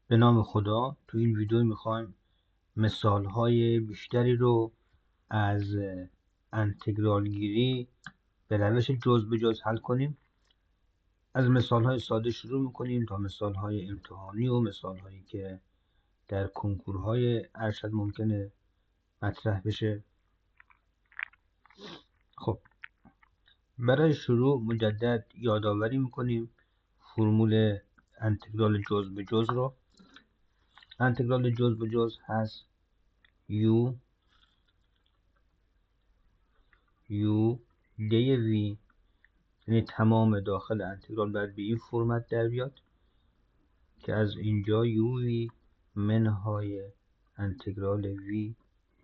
به نام خدا. تو این ویدیو میخوایم مثالهای بیشتری رو از انتگرال گیری به روش جزء به جزء حل کنیم. از مثالهای ساده شروع میکنیم تا مثالهای امتحانی و مثالهایی که در کنکورهای ارشد ممکنه مطرح بشه. خب برای شروع مجدد یادآوری میکنیم فرمول انتگرال جزء به جزء رو. انتگرال جزء به جزء هست u دی وی، یعنی تمام داخل انتگرال باید به این فرمت در بیاد که از اینجا یو وی منهای انتگرال وی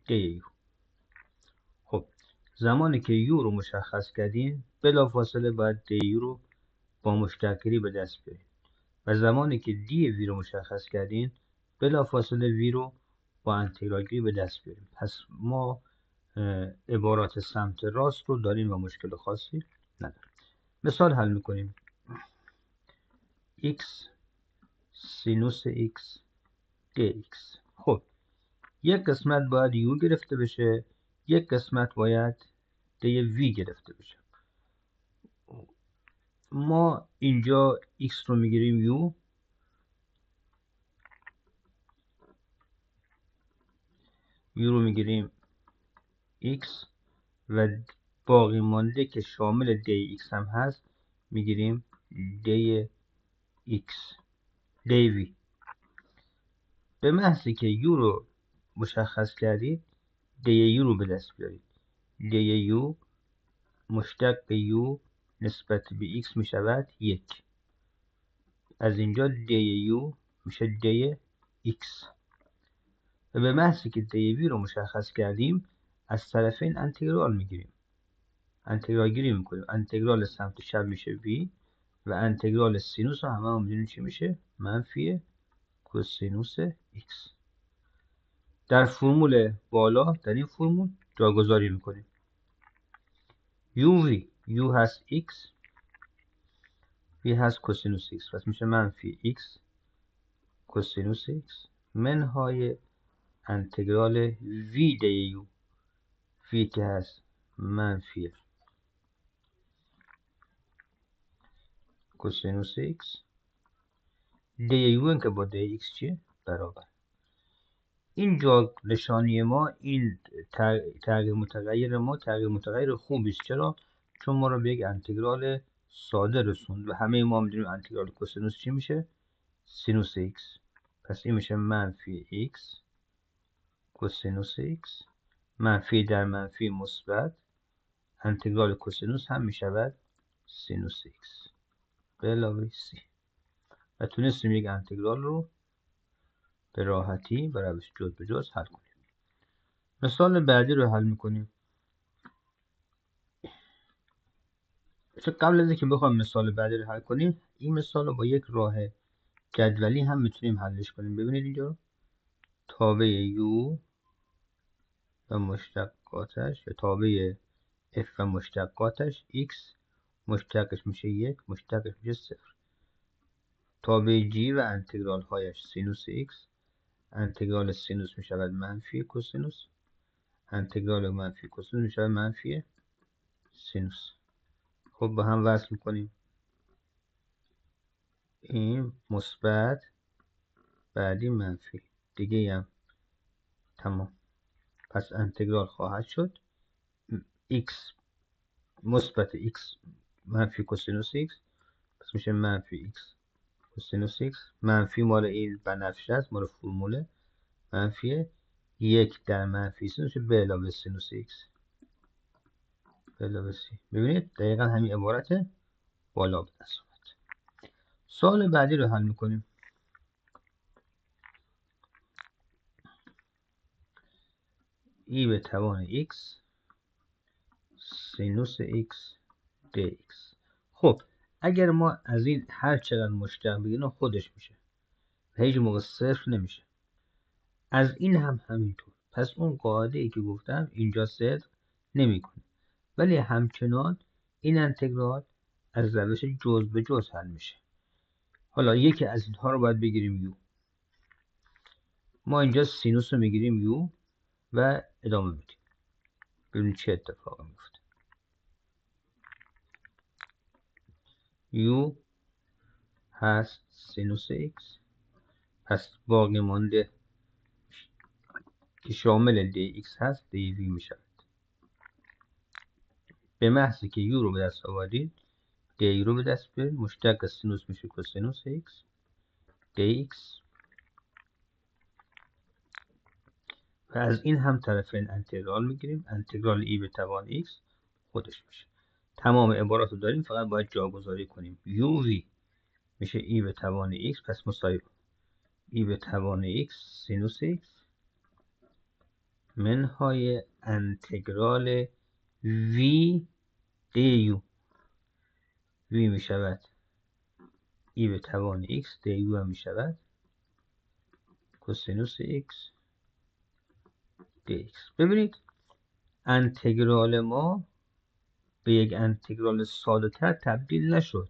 دی یو. خب زمانی که یو رو مشخص کردیم بلافاصله باید دی یو رو با مشتقگیری به دست بیاریم و زمانی که دی وی رو مشخص کردیم بلافاصله وی رو با انتگرال گیری به دست بیاریم. پس ما عبارات سمت راست رو داریم و مشکل خاصی نداریم. مثال حل میکنیم. x سینوس x dx. خب یک قسمت باید u گرفته بشه، یک قسمت باید دی v گرفته بشه. ما اینجا x رو میگیریم u رو میگیریم x و باقی مانده که شامل دی x هم هست میگیریم دی x دی v. به محضی که u رو مشخص کردید دی u رو به دست بیارید. دی u مشتق u نسبت به x می شود 1. از اینجا دی یو میشه دی x و به محضی که دی وی رو مشخص کردیم از طرفین انتگرال میگیریم، انتگرال گیری میکنیم. انتگرال سمت چپ میشه v و انتگرال سینوس رو همه میدونیم چی میشه؟ منفی کوسینوس x. در فرمول بالا در این فرمول جاگذاری میکنیم. u هست x، v هست کوسینوس x، پس میشه منفی x کوسینوس x منهای انتگرال وی دی یو، وی که هست منفی کوسینوس x دی یو که با دی x چیه؟ برابر. اینجا نشانی ما این تغییر متغیر ما تغییر متغیر خوبی است. چرا؟ چون ما رو به یک انتگرال ساده رسوند و همه ما میدونیم انتگرال کوسینوس چی میشه؟ سینوس x. پس این میشه منفی x کوسینوس x منفی در منفی مثبت انتگرال کوسینوس هم میشود سینوس x به علاوه سی و تونستیم یک انتگرال رو به راحتی به روش جزء به جزء حل کنیم. مثال بعدی رو حل میکنیم. قبل از اینکه بخوام مثال بعدی رو حل کنیم این مثال رو با یک راه جدولی هم میتونیم حلش کنیم. ببینید اینجا تابع u و مشتقاتش یا تابع f و مشتقاتش x مشتقش میشه 1 مشتقش میشه 0. تابع g و انتگرال هایش سینوس x، انتگرال سینوس می شود منفی کوسینوس، انتگرال منفی کوسینوس می شود منفی سینوس. خب با هم وصل میکنیم. این مثبت بعدی منفی دیگه هم تمام. پس انتگرال خواهد شد x مثبت x منفی کوسینوس x، پس میشه منفی x کوسینوس x. منفی مال این بنفشه است، مال فرموله منفی 1 در منفی سینوس به علاوه سینوس x به علاوه سی. ببینید دقیقا همین عبارت بالا به دست اومد. سوال بعدی رو حل میکنیم. ای به توان x سینوس x dx. خب اگر ما از این هر چقدر مشتق بگیریم خودش میشه و هیچ موقع صفر نمیشه. از این هم همینطور. پس اون قاعده ای که گفتم اینجا صدق نمیکنه، ولی همچنان این انتگرال از روش جزء به جزء حل میشه. حالا یکی از اینها رو باید بگیریم u. ما اینجا سینوس رو میگیریم یو و ادامه میدیم ببینیم چه اتفاقی میفته. یو هست سینوس ایکس، پس باقی مانده که شامل دی ایکس هست دی وی میشه. به محضی که یو رو به دست آورید دی رو به دست بیارید، مشتق سینوس میشه کوسینوس ایکس دی ایکس و از این هم طرفین انتگرال میگیریم. انتگرال ای به توان ایکس خودش میشه. تمام عبارات رو داریم، فقط باید جاگذاری کنیم. یو وی میشه ای به توان ایکس، پس مساوی ای به توان ایکس سینوس ایکس منهای انتگرال وی دی یو. وی میشود ای به توان ایکس دی یو هم میشود کوسینوس ایکس دی ایکس. ببینید انتگرال ما به یک انتگرال ساده تر تبدیل نشد،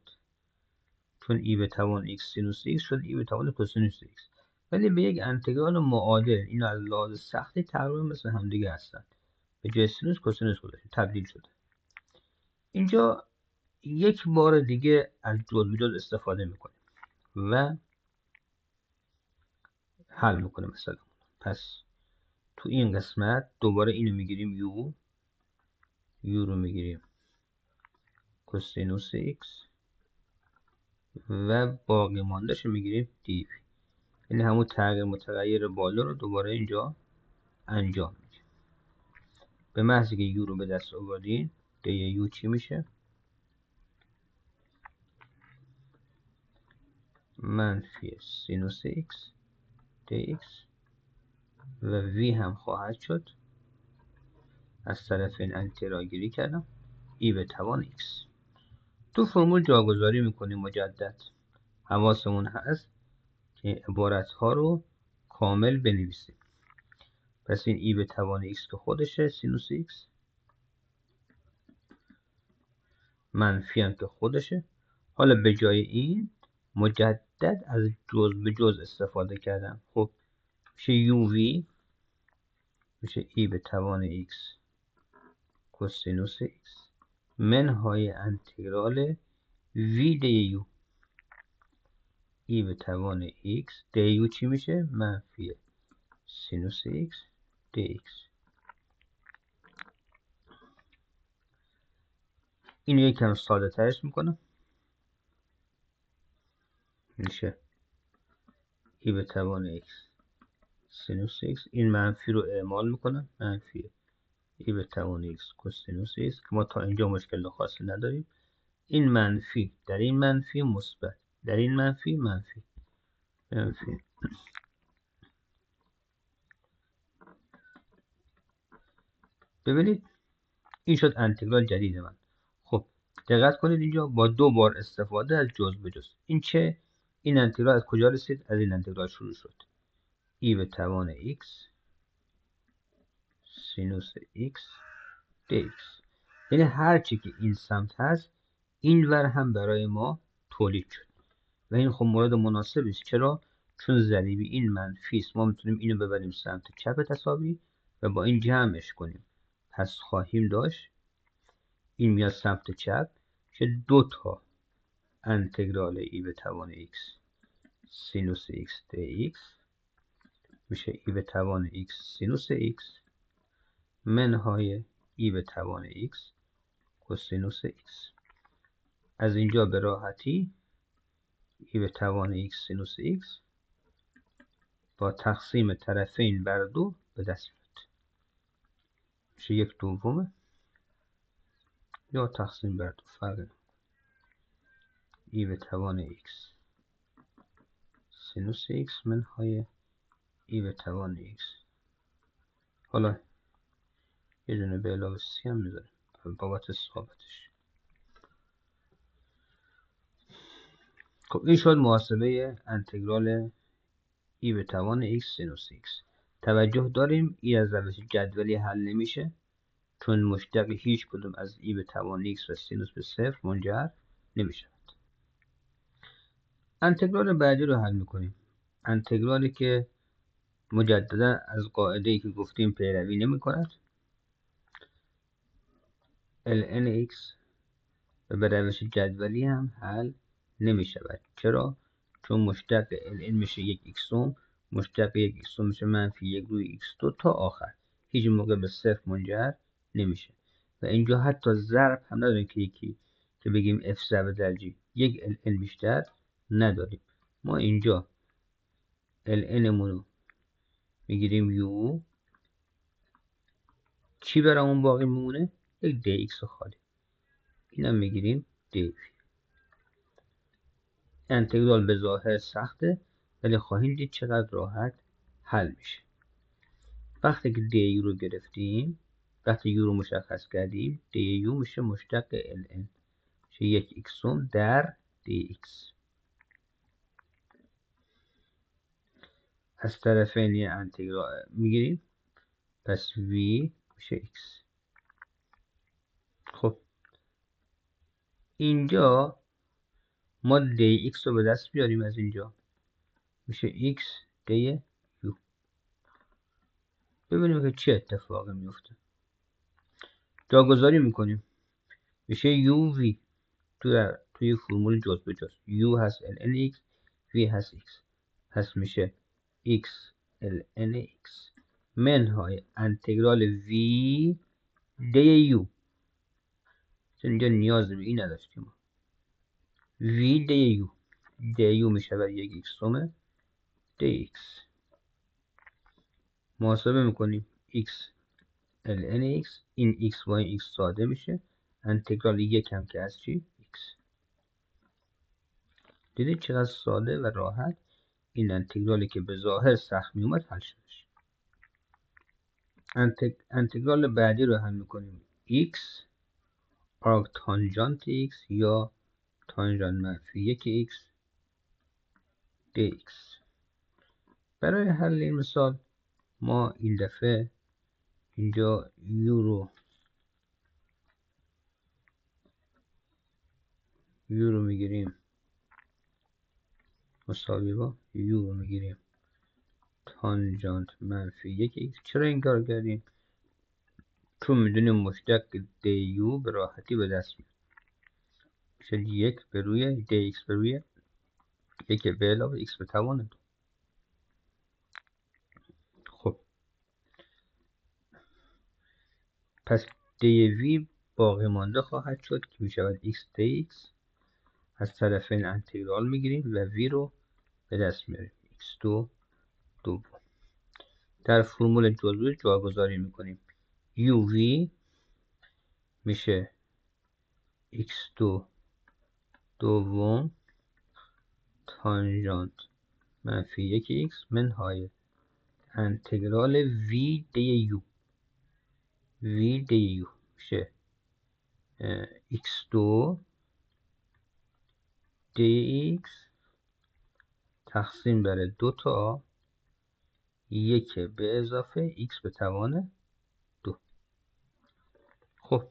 چون ای به توان ایکس سینوس ایکس شد ای به توان کوسینوس ایکس، ولی به یک انتگرال معادل، این از لحاظ سختی تقریبا مثل همدیگه هستن، به جای سینوس کوسینوس گذاشتیم تبدیل شده. اینجا یک بار دیگه از جزء به جزء استفاده میکنیم و حل میکنیم مثلا. پس تو این قسمت دوباره اینو میگیریم یو رو میگیریم کوسینوس ایکس و باقی ماندهش رو میگیریم دی وی. یعنی همون تغییر متغیر بالا رو دوباره اینجا انجام میدیم. به محضی که یو رو به دست آوردین دی یو چی میشه؟ منفی سینوس ایکس دی ایکس و وی هم خواهد شد، از طرف این انتگرال گیری کردم ای به توان ایکس. تو فرمول جاگذاری میکنیم مجدد. حواسمون هست که عبارت ها رو کامل بنویسیم. پس این ای به توان ایکس که خودشه سینوس ایکس، منفی هم که خودشه. حالا به جای این مجدد از جزء به جزء استفاده کردم. خب میشه یو وی میشه ای به توان ایکس کوسینوس ایکس منهای انتگرال وی دی یو ای به توان ایکس دی یو چی میشه؟ منفی سینوس ایکس دی ایکس. اینو یکم ساده ترش میکنم، میشه ای به توان ایکس سینوس ایکس. این منفی رو اعمال میکنم، منفی ای به توان ایکس کوسینوس ایکس که ما تا اینجا مشکل خاصی نداریم. این منفی در این منفی مثبت در این منفی منفی. ببینید این شد انتگرال جدید من. خب دقت کنید اینجا با دو بار استفاده از جزء به جزء. این چه؟ این انتگرال از کجا رسید؟ از این انتگرال شروع شد. ای به توان x سینوس x dx. یعنی هر چی که این سمت هست این ور هم برای ما تولید شد و این خب مورد مناسبی است. چرا؟ چون ضریبی این منفی است، ما میتونیم اینو ببریم سمت چپ تساوی و با این جمعش کنیم. پس خواهیم داشت این میاد سمت چپ که دو تا انتگرال ای به توان x سینوس x dx میشه ای به توان x سینوس x منهای ای به توان x کوسینوس x. از اینجا به راحتی ای به توان x سینوس x با تقسیم طرفین بر دو به دست میاد، میشه یک دومه یا تقسیم بر دو فرق ای به توان x سینوس x منهای ای به توان x. حالا یه دونه به علاوه سی هم میذاریم بابت ثابتش. خب این شد محاسبه انتگرال ای به توان x سینوس x. توجه داریم ای از روش جدولی حل نمیشه، چون مشتق هیچ کدوم از ای به توان x و سینوس به صفر منجر نمیشه. انتگرال بعدی رو حل میکنیم. انتگرالی که مجددا از قاعده ای که گفتیم پیروی نمی کند. ln x به روش جدولی هم حل نمی شود. چرا؟ چون مشتق ln میشه یک x، مشتق یک x میشه منفی یک روی x2 تا آخر، هیچ موقع به صفر منجر نمیشه. و اینجا حتی ضرب هم نداریم که یکی که بگیم f ضرب در g، یک ln بیشتر نداریم. ما اینجا ln مونو میگیریم u، چی برامون باقی میمونه؟ یک dx خالی، اینم میگیریم dv. انتگرال به ظاهر سخته ولی خواهیم دید چقدر راحت حل میشه. وقتی که دی رو گرفتیم، وقتی یو رو مشخص کردیم، دی یو میشه مشتق ln، میشه یک x در dx. از طرفین یه انتگرال میگیریم، پس v میشه x. خب اینجا ما dx رو به دست بیاریم، از اینجا میشه x دی یو. ببینیم که چه اتفاقی میفته. جاگذاری میکنیم، میشه یو وی توی فرمول جز به جز. یو هست ln x، وی هست x، پس میشه x ln x منهای انتگرال وی دی یو. اینجا نیاز به این نداشتیم. وی دی یو، دی یو میشه بر یک x تومه دی x. محاسبه میکنیم x ln x، این x با این x ساده میشه، انتگرال یک هم که از چی؟ x. دیدید چقدر ساده و راحت این انتگرالی که به ظاهر سخت می اومد حل شدش. انتگرال بعدی رو حل میکنیم. x آرک تانژانت x یا تانژانت منفی یک x dx. برای حل این مثال ما این دفعه اینجا یو رو میگیریم مساوی با یو رو میگیریم تانژانت منفی یک x. چرا این کار کردیم؟ چون میدونیم مشتق دی یو به راحتی به دست میاد، میشه یک به روی دی x به روی یک به علاوه x به توان دو. خب پس دی وی باقی مانده خواهد شد که میشود x dx. از طرفین انتگرال میگیریم و وی رو به دست میاریم x2 دوم. در فرمول جزوی جاگذاری میکنیم. یو وی میشه x2 دوم تانژانت منفی یک x منهای انتگرال وی دی یو. وی دی یو میشه x2 dx تقسیم بر 2 تا یک به اضافه x به توان 2. خب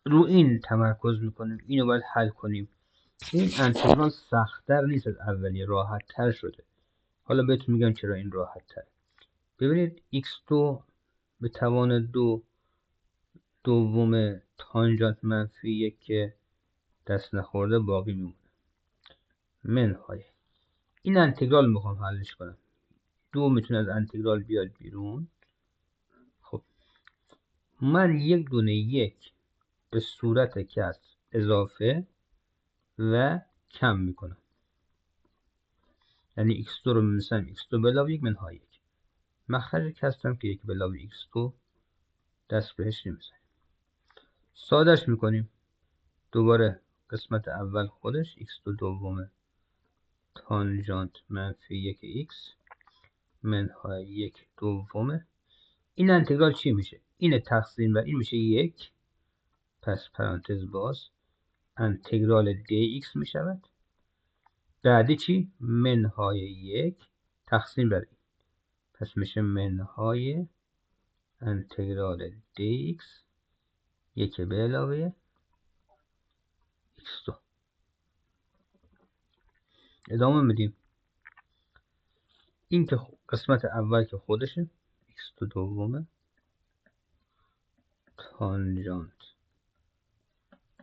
رو این تمرکز میکنیم، اینو باید حل کنیم. این انتگرال سخت‌تر نیست از اولیه، راحت تر شده. حالا بهتون میگم چرا این راحت تر. ببینید x2 به توان 2 دوم تانژانت منفی یک که دست نخورده باقی میمونه منهای این انتگرال میخوام حلش کنم. دو میتونه از انتگرال بیاد بیرون. خب من یک دونه یک به صورت کسر اضافه و کم میکنم، یعنی x2 رو می‌نویسم x2 به علاوه یک منهای یک. مخرج کسرم که یک به علاوه x2 دست بهش نمیزنیم. سادش میکنیم. دوباره قسمت اول خودش x2 دومه تانژانت منفی یک x منهای یک دومه. این انتگرال چی میشه؟ این تقسیم بر این میشه یک، پس پرانتز باز انتگرال dx میشود. بعدی چی؟ منهای یک تقسیم بر این، پس میشه منهای انتگرال dx یک به علاوه x2. ادامه میدیم. این که قسمت اول که خودشه x دومه تانجانت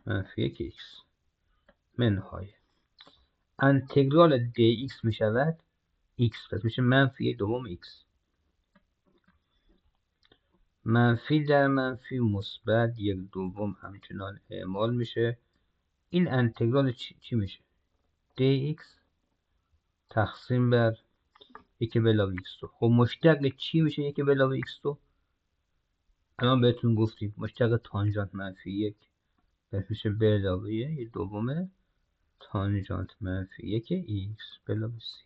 منفی یک x منهای انتگرال dx می شود x، پس میشه منفی دوم x منفی در منفی مثبت یک دوم همچنان اعمال میشه. این انتگرال چی میشه؟ dx تقسیم بر یک به علاوه x2. خب مشتق چی میشه یک به علاوه x2؟ الان بهتون گفتیم مشتق تانژانت منفی یک، پس میشه به علاوه یک دوم تانژانت منفی یک x به علاوه c.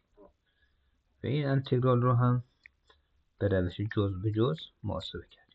و این انتگرال رو هم به روش جزء به جزء محاسبه کرد.